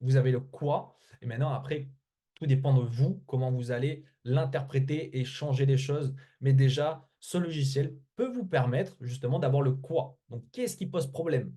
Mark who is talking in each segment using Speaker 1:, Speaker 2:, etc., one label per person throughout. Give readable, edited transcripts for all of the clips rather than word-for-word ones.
Speaker 1: vous avez le quoi. Et maintenant, après, tout dépend de vous, comment vous allez l'interpréter et changer les choses. Mais déjà, ce logiciel peut vous permettre justement d'avoir le quoi. Donc, qu'est-ce qui pose problème?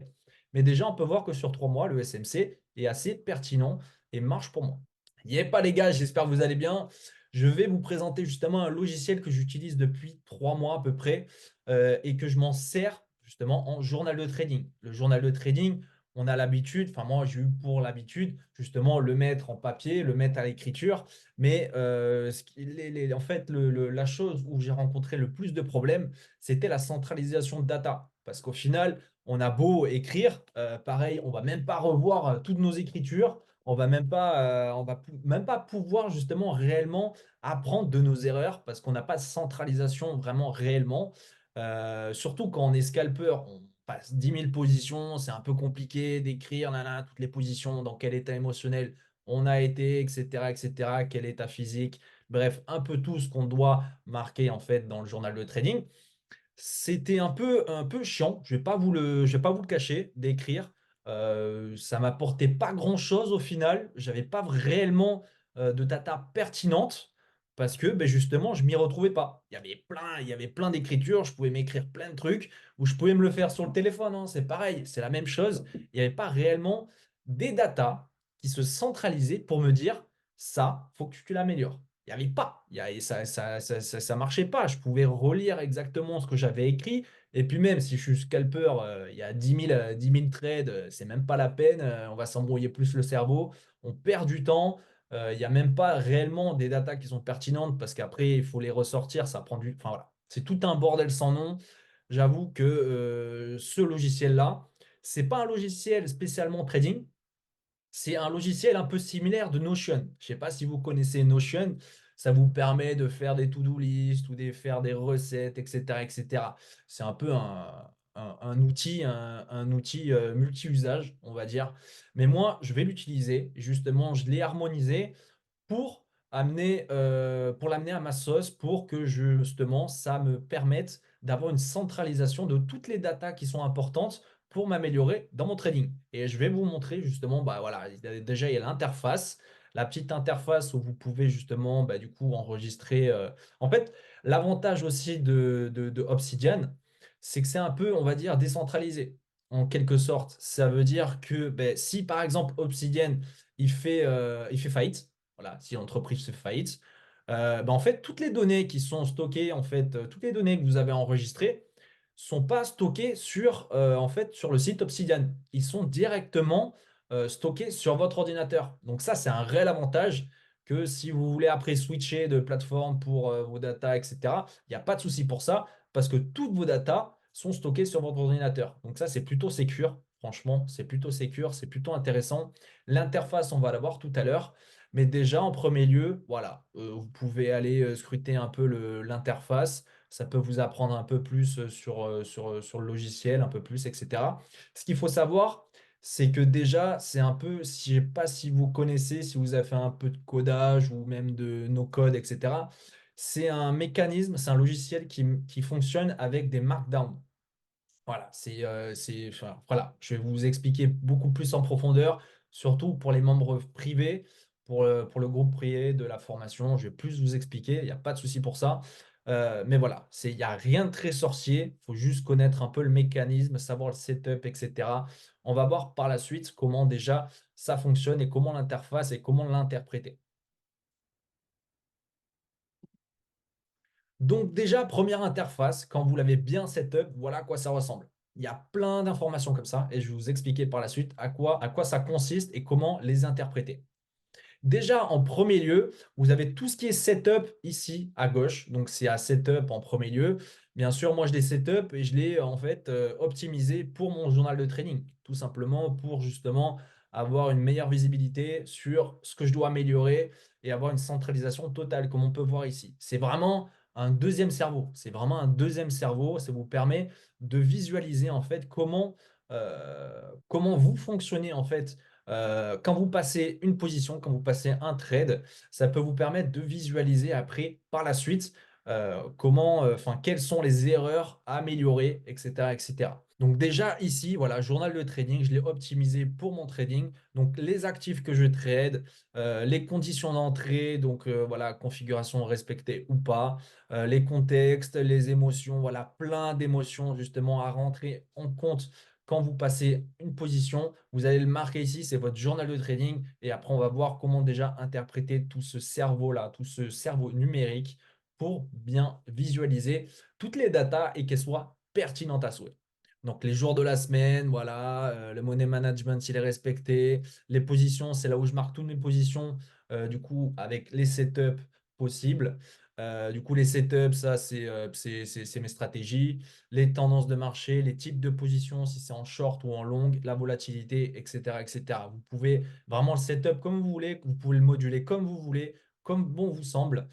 Speaker 1: Mais déjà, on peut voir que sur 3 mois, le SMC est assez pertinent et marche pour moi. N'y est pas les gars, j'espère que vous allez bien. Je vais vous présenter justement un logiciel que j'utilise depuis 3 mois à peu près et que je m'en sers justement en journal de trading. Le journal de trading, on a l'habitude, enfin moi j'ai eu pour l'habitude justement le mettre en papier, le mettre à l'écriture, mais en fait la chose où j'ai rencontré le plus de problèmes, c'était la centralisation de data. Parce qu'au final, on a beau écrire, pareil, on va même pas revoir toutes nos écritures, on va même pas pouvoir justement réellement apprendre de nos erreurs parce qu'on n'a pas de centralisation vraiment réellement. Surtout quand on est scalper, on passe 10 000 positions, c'est un peu compliqué d'écrire toutes les positions, dans quel état émotionnel on a été, etc., etc., quel état physique, bref, un peu tout ce qu'on doit marquer en fait dans le journal de trading. C'était un peu chiant, je vais pas vous le cacher, d'écrire. Ça m'apportait pas grand-chose au final. J'avais pas réellement de data pertinente parce que ben, justement, je m'y retrouvais pas. Il y avait plein d'écritures, je pouvais m'écrire plein de trucs ou je pouvais me le faire sur le téléphone, hein, c'est pareil, c'est la même chose. Il n'y avait pas réellement des datas qui se centralisaient pour me dire ça, faut que tu l'améliores. Il n'y avait pas. Ça marchait pas. Je pouvais relire exactement ce que j'avais écrit. Et puis même si je suis scalper, il y a 10 000 trades, c'est même pas la peine. On va s'embrouiller plus le cerveau. On perd du temps. Il n'y a même pas réellement des datas qui sont pertinentes parce qu'après, il faut les ressortir. Ça prend du... Enfin voilà. C'est tout un bordel sans nom. J'avoue que ce logiciel-là, c'est pas un logiciel spécialement trading. C'est un logiciel un peu similaire de Notion. Je ne sais pas si vous connaissez Notion. Ça vous permet de faire des to-do list ou de faire des recettes, etc., etc. C'est un peu un outil, un outil multi-usage, on va dire. Mais moi, je vais l'utiliser. Justement, je l'ai harmonisé pour pour l'amener à ma sauce pour que justement ça me permette d'avoir une centralisation de toutes les datas qui sont importantes pour m'améliorer dans mon trading. Et je vais vous montrer justement, bah voilà, déjà il y a l'interface, la petite interface où vous pouvez justement bah, du coup enregistrer. En fait, l'avantage aussi de Obsidian, c'est que c'est un peu, on va dire, décentralisé. En quelque sorte, ça veut dire que ben, si par exemple Obsidian il fait faillite, voilà, si l'entreprise fait faillite, ben en fait, toutes les données qui sont stockées, en fait, toutes les données que vous avez enregistrées, sont pas stockées en fait, sur le site Obsidian. Ils sont directement stockés sur votre ordinateur. Donc ça, c'est un réel avantage que si vous voulez après switcher de plateforme pour vos datas, etc., il n'y a pas de souci pour ça parce que toutes vos datas sont stockées sur votre ordinateur. Donc ça, c'est plutôt sécure. Franchement, c'est plutôt sécure, c'est plutôt intéressant. L'interface, on va la voir tout à l'heure. Mais déjà, en premier lieu, voilà, vous pouvez aller scruter un peu l'interface. Ça peut vous apprendre un peu plus sur le logiciel, un peu plus, etc. Ce qu'il faut savoir, c'est que déjà, c'est un peu, je sais pas si vous connaissez, si vous avez fait un peu de codage ou même de no code, etc. C'est un mécanisme, c'est un logiciel qui fonctionne avec des markdowns. Voilà, enfin, voilà, je vais vous expliquer beaucoup plus en profondeur, surtout pour les membres privés, pour le groupe privé de la formation. Je vais plus vous expliquer, il n'y a pas de souci pour ça. Mais voilà, il n'y a rien de très sorcier, il faut juste connaître un peu le mécanisme, savoir le setup, etc. On va voir par la suite comment déjà ça fonctionne et comment l'interface et comment l'interpréter. Donc déjà, première interface, quand vous l'avez bien setup, voilà à quoi ça ressemble. Il y a plein d'informations comme ça et je vais vous expliquer par la suite à quoi ça consiste et comment les interpréter. Déjà, en premier lieu, vous avez tout ce qui est setup ici à gauche. Donc, c'est à setup en premier lieu. Bien sûr, moi, je l'ai setup et je l'ai en fait optimisé pour mon journal de training. Tout simplement pour justement avoir une meilleure visibilité sur ce que je dois améliorer et avoir une centralisation totale, comme on peut voir ici. C'est vraiment un deuxième cerveau. C'est vraiment un deuxième cerveau. Ça vous permet de visualiser en fait comment vous fonctionnez en fait quand vous passez une position, quand vous passez un trade, ça peut vous permettre de visualiser après, par la suite, quelles sont les erreurs à améliorer, etc., etc. Donc déjà ici, voilà, journal de trading, je l'ai optimisé pour mon trading. Donc les actifs que je trade, les conditions d'entrée, donc voilà, configuration respectée ou pas, les contextes, les émotions, voilà, plein d'émotions justement à rentrer en compte quand vous passez une position. Vous allez le marquer ici, c'est votre journal de trading. Et après, on va voir comment déjà interpréter tout ce cerveau-là, tout ce cerveau numérique pour bien visualiser toutes les datas et qu'elles soient pertinentes à souhait. Donc les jours de la semaine, voilà, le money management, il est respecté. Les positions, c'est là où je marque toutes mes positions, du coup, avec les setups possibles. Du coup, les setups, ça, c'est mes stratégies. Les tendances de marché, les types de positions, si c'est en short ou en long, la volatilité, etc., etc. Vous pouvez vraiment le setup comme vous voulez, vous pouvez le moduler comme vous voulez, comme bon vous semble.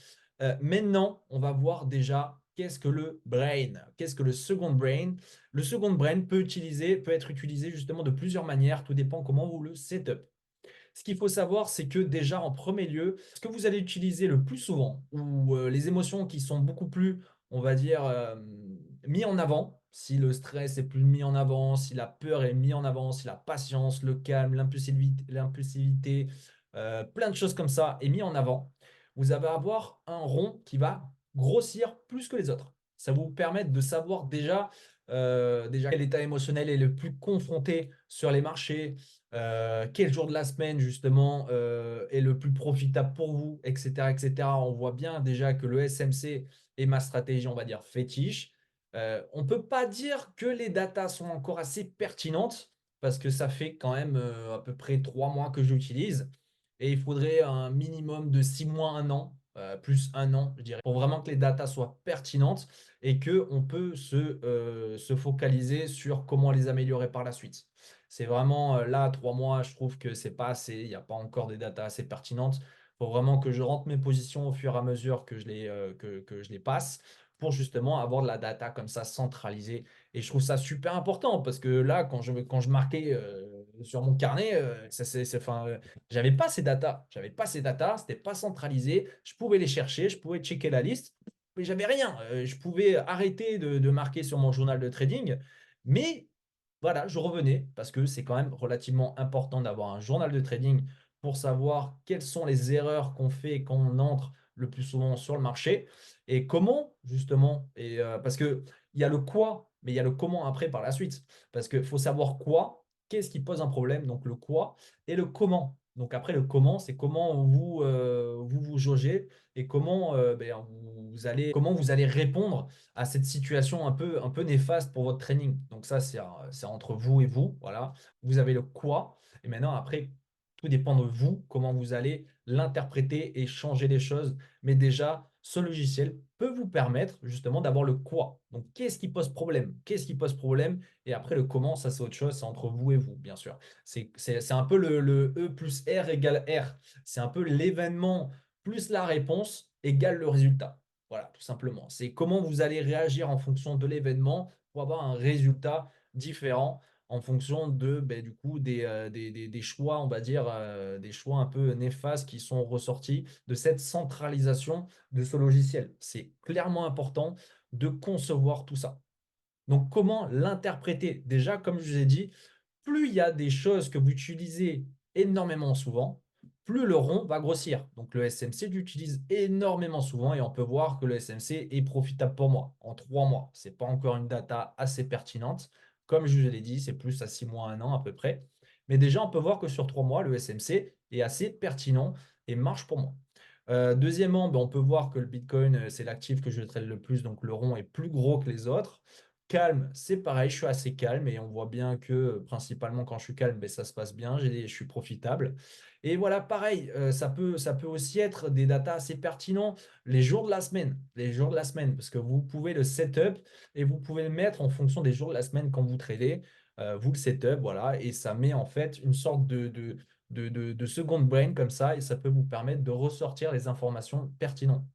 Speaker 1: Maintenant, on va voir déjà qu'est-ce que le brain, qu'est-ce que le second brain. Le second brain peut être utilisé justement de plusieurs manières, tout dépend comment vous le setup. Ce qu'il faut savoir, c'est que déjà en premier lieu, ce que vous allez utiliser le plus souvent, ou les émotions qui sont beaucoup plus, on va dire, mis en avant, si le stress est plus mis en avant, si la peur est mis en avant, si la patience, le calme, l'impulsivité, plein de choses comme ça est mis en avant, vous allez avoir un rond qui va grossir plus que les autres. Ça va vous permettre de savoir déjà quel état émotionnel est le plus confronté sur les marchés, quel jour de la semaine justement est le plus profitable pour vous, etc., etc. On voit bien déjà que le SMC est ma stratégie, on va dire, fétiche. On ne peut pas dire que les datas sont encore assez pertinentes parce que ça fait quand même à peu près 3 mois que j'utilise et il faudrait un minimum de 6 mois, un an, plus un an, je dirais, pour vraiment que les datas soient pertinentes et qu'on peut se focaliser sur comment les améliorer par la suite. C'est vraiment là, 3 mois, je trouve que c'est pas assez. Il n'y a pas encore des datas assez pertinentes. Il faut vraiment que je rentre mes positions au fur et à mesure que je les passe pour justement avoir de la data comme ça centralisée. Et je trouve ça super important parce que là, quand je marquais sur mon carnet, j'avais pas ces datas. J'avais pas ces datas, c'était pas centralisé. Je pouvais les chercher, je pouvais checker la liste, mais j'avais rien. Je pouvais arrêter de marquer sur mon journal de trading, mais voilà, je revenais parce que c'est quand même relativement important d'avoir un journal de trading pour savoir quelles sont les erreurs qu'on fait quand on entre le plus souvent sur le marché et comment justement. Et parce que il y a le quoi, mais il y a le comment après par la suite. Parce qu'il faut savoir quoi, qu'est-ce qui pose un problème, donc le quoi et le comment. Donc après le comment, c'est comment vous jaugez et comment vous allez répondre à cette situation un peu néfaste pour votre training. Donc ça, c'est entre vous et vous. Voilà. Vous avez le quoi. Et maintenant, après, tout dépend de vous, comment vous allez l'interpréter et changer les choses. Mais déjà, ce logiciel peut vous permettre justement d'avoir le quoi. Donc, qu'est-ce qui pose problème? Qu'est-ce qui pose problème? Et après, le comment, ça, c'est autre chose. C'est entre vous et vous, bien sûr. C'est un peu le E plus R égale R. C'est un peu l'événement plus la réponse égale le résultat. Voilà, tout simplement. C'est comment vous allez réagir en fonction de l'événement pour avoir un résultat différent en fonction du coup, des choix, on va dire, des choix un peu néfastes qui sont ressortis de cette centralisation de ce logiciel. C'est clairement important de concevoir tout ça. Donc, comment l'interpréter? Déjà, comme je vous ai dit, plus il y a des choses que vous utilisez énormément souvent, plus le rond va grossir. Donc le SMC, j'utilise énormément souvent et on peut voir que le SMC est profitable pour moi en 3 mois. Ce n'est pas encore une data assez pertinente. Comme je vous l'ai dit, c'est plus à 6 mois, un an à peu près. Mais déjà, on peut voir que sur 3 mois, le SMC est assez pertinent et marche pour moi. Deuxièmement, on peut voir que le Bitcoin, c'est l'actif que je traite le plus, donc le rond est plus gros que les autres. Calme, c'est pareil, je suis assez calme et on voit bien que principalement quand je suis calme, ça se passe bien, je suis profitable. Et voilà, pareil, ça peut aussi être des datas assez pertinents les jours de la semaine, parce que vous pouvez le setup et vous pouvez le mettre en fonction des jours de la semaine quand vous tradez, vous le setup, voilà, et ça met en fait une sorte de second brain comme ça et ça peut vous permettre de ressortir les informations pertinentes.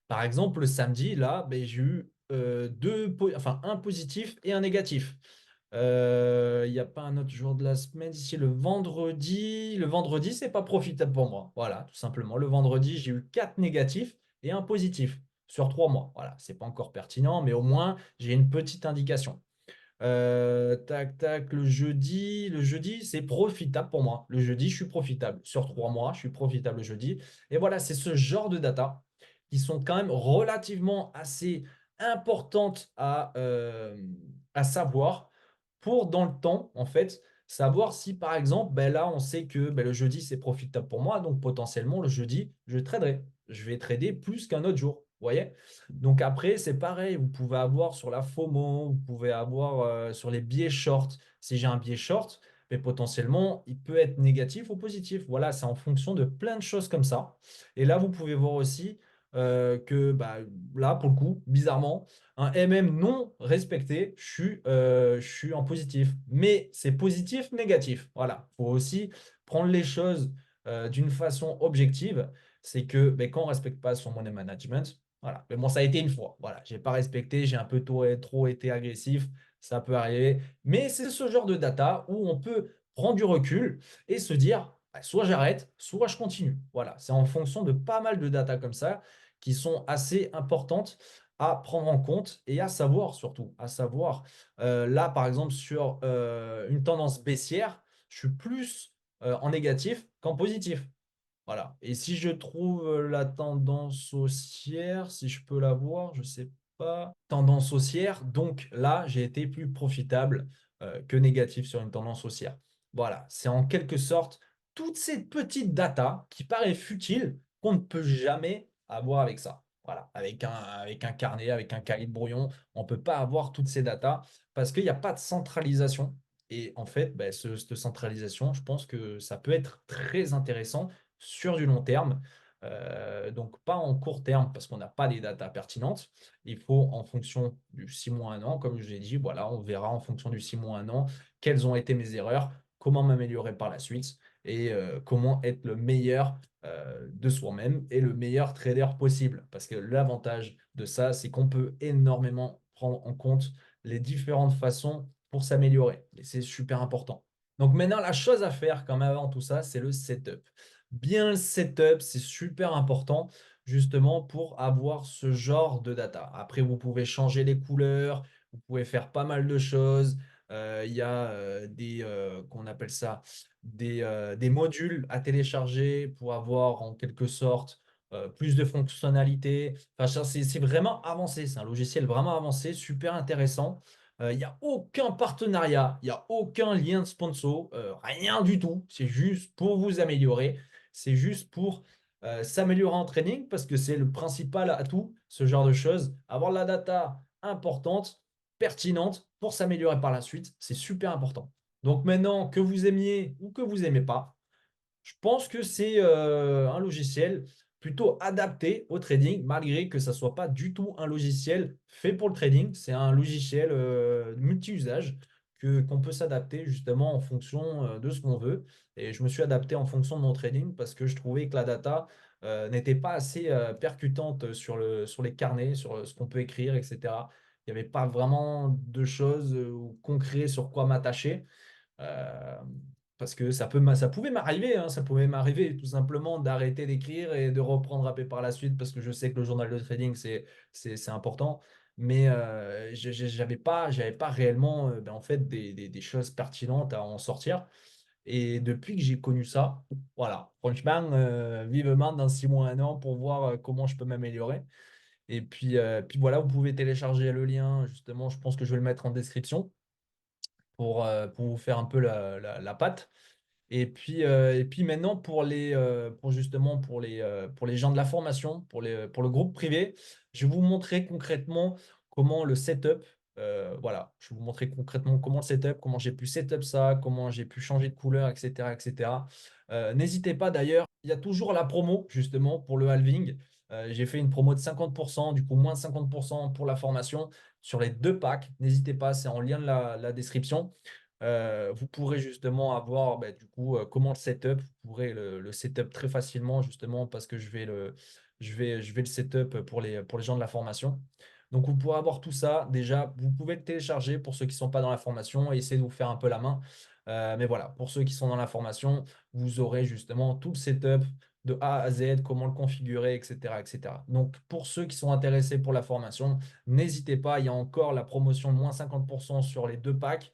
Speaker 1: Par exemple, le samedi, là, j'ai eu enfin, un positif et un négatif. Il n'y a pas un autre jour de la semaine ici, le vendredi. Le vendredi, c'est pas profitable pour moi. Voilà, tout simplement. Le vendredi, j'ai eu 4 négatifs et un positif sur 3 mois. Voilà, c'est pas encore pertinent, mais au moins, j'ai une petite indication. Tac, tac, le jeudi, c'est profitable pour moi. Le jeudi, je suis profitable. Sur 3 mois, je suis profitable le jeudi. Et voilà, c'est ce genre de data qui sont quand même relativement assez importantes à savoir pour dans le temps, en fait, savoir si par exemple, ben là, on sait que ben, le jeudi, c'est profitable pour moi. Donc potentiellement, le jeudi, je traderai. Je vais trader plus qu'un autre jour. Vous voyez? Donc après, c'est pareil, vous pouvez avoir sur la FOMO, vous pouvez avoir sur les biais short. Si j'ai un biais short, mais potentiellement, il peut être négatif ou positif. Voilà, c'est en fonction de plein de choses comme ça. Et là, vous pouvez voir aussi que bah, là, pour le coup, bizarrement, un MM non respecté, je suis en positif. Mais c'est positif, négatif. Voilà, il faut aussi prendre les choses d'une façon objective. C'est que ben, quand on ne respecte pas son money management, voilà. Mais bon, ça a été une fois. Voilà, j'ai pas respecté, j'ai un peu trop été agressif. Ça peut arriver. Mais c'est ce genre de data où on peut prendre du recul et se dire, bah, soit j'arrête, soit je continue. Voilà, c'est en fonction de pas mal de data comme ça qui sont assez importantes à prendre en compte et à savoir surtout, à savoir, là par exemple sur une tendance baissière, je suis plus en négatif qu'en positif. Voilà. Et si je trouve la tendance haussière, si je peux la voir, je sais pas. Tendance haussière, donc là, j'ai été plus profitable que négatif sur une tendance haussière. Voilà, c'est en quelque sorte toutes ces petites datas qui paraissent futiles qu'on ne peut jamais avoir avec ça. Voilà, avec un carnet, avec un cahier de brouillon, on ne peut pas avoir toutes ces datas parce qu'il n'y a pas de centralisation. Et en fait, ben, cette centralisation, je pense que ça peut être très intéressant sur du long terme. Donc pas en court terme parce qu'on n'a pas des datas pertinentes. Il faut en fonction du 6 mois, 1 an, comme je l'ai dit, voilà, on verra en fonction du 6 mois, 1 an, quelles ont été mes erreurs, comment m'améliorer par la suite et comment être le meilleur de soi-même et le meilleur trader possible. Parce que l'avantage de ça, c'est qu'on peut énormément prendre en compte les différentes façons pour s'améliorer. Et c'est super important. Donc maintenant, la chose à faire, comme avant tout ça, c'est le setup. Bien le setup, c'est super important justement pour avoir ce genre de data. Après, vous pouvez changer les couleurs, vous pouvez faire pas mal de choses. Il y a qu'on appelle ça, des modules à télécharger pour avoir en quelque sorte plus de fonctionnalités. Enfin, c'est vraiment avancé, c'est un logiciel vraiment avancé, super intéressant. Il n'y a aucun partenariat, il n'y a aucun lien de sponsor, rien du tout. C'est juste pour vous améliorer. C'est juste pour s'améliorer en training parce que c'est le principal atout, ce genre de choses. Avoir la data importante, pertinente pour s'améliorer par la suite, c'est super important. Donc maintenant, que vous aimiez ou que vous n'aimez pas, je pense que c'est un logiciel plutôt adapté au trading, malgré que ça ne soit pas du tout un logiciel fait pour le trading. C'est un logiciel multi-usage qu'on peut s'adapter justement en fonction de ce qu'on veut. Et je me suis adapté en fonction de mon trading parce que je trouvais que la data n'était pas assez percutante sur les carnets, sur ce qu'on peut écrire, etc. Il n'y avait pas vraiment de choses concrètes sur quoi m'attacher. Euh, Parce que ça pouvait m'arriver, hein, ça pouvait m'arriver tout simplement d'arrêter d'écrire et de reprendre AP par la suite parce que je sais que le journal de trading, c'est important. Mais j'avais pas réellement ben, en fait, des choses pertinentes à en sortir. Et depuis que j'ai connu ça, voilà, franchement, vivement dans 6 mois, 1 an pour voir comment je peux m'améliorer. Et puis voilà, vous pouvez télécharger le lien, justement, je pense que je vais le mettre en description pour vous faire un peu la patte. Et puis maintenant, pour les gens de la formation, pour le groupe privé, je vais vous montrer concrètement comment le setup, voilà, je vais vous montrer concrètement comment le setup, comment j'ai pu setup ça, comment j'ai pu changer de couleur, etc., etc. N'hésitez pas d'ailleurs, il y a toujours la promo justement pour le halving. J'ai fait une promo de 50%, du coup moins de 50% pour la formation sur les 2 packs. N'hésitez pas, c'est en lien de la description. Vous pourrez justement avoir bah, du coup comment le setup. Vous pourrez le setup très facilement justement parce que je vais le setup pour les gens de la formation. Donc vous pourrez avoir tout ça. Déjà, vous pouvez le télécharger pour ceux qui ne sont pas dans la formation et essayer de vous faire un peu la main. Mais voilà, pour ceux qui sont dans la formation, vous aurez justement tout le setup de A à Z, comment le configurer, etc., etc. Donc, pour ceux qui sont intéressés pour la formation, n'hésitez pas, il y a encore la promotion de moins 50% sur les deux packs.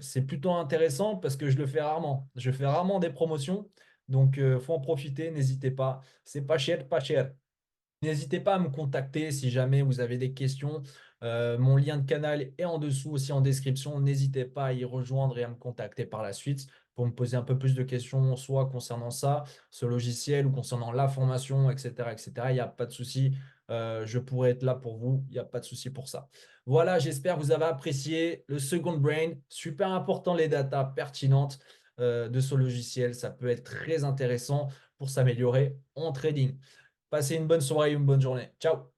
Speaker 1: C'est plutôt intéressant parce que je le fais rarement. Je fais rarement des promotions, donc il faut en profiter, n'hésitez pas. C'est pas cher, pas cher. N'hésitez pas à me contacter si jamais vous avez des questions. Mon lien de canal est en dessous aussi en description. N'hésitez pas à y rejoindre et à me contacter par la suite pour me poser un peu plus de questions, soit concernant ça, ce logiciel, ou concernant la formation, etc., etc. Il n'y a pas de souci. Je pourrais être là pour vous. Il n'y a pas de souci pour ça. Voilà, j'espère que vous avez apprécié le Second Brain. Super important, les datas pertinentes de ce logiciel. Ça peut être très intéressant pour s'améliorer en trading. Passez une bonne soirée, une bonne journée. Ciao!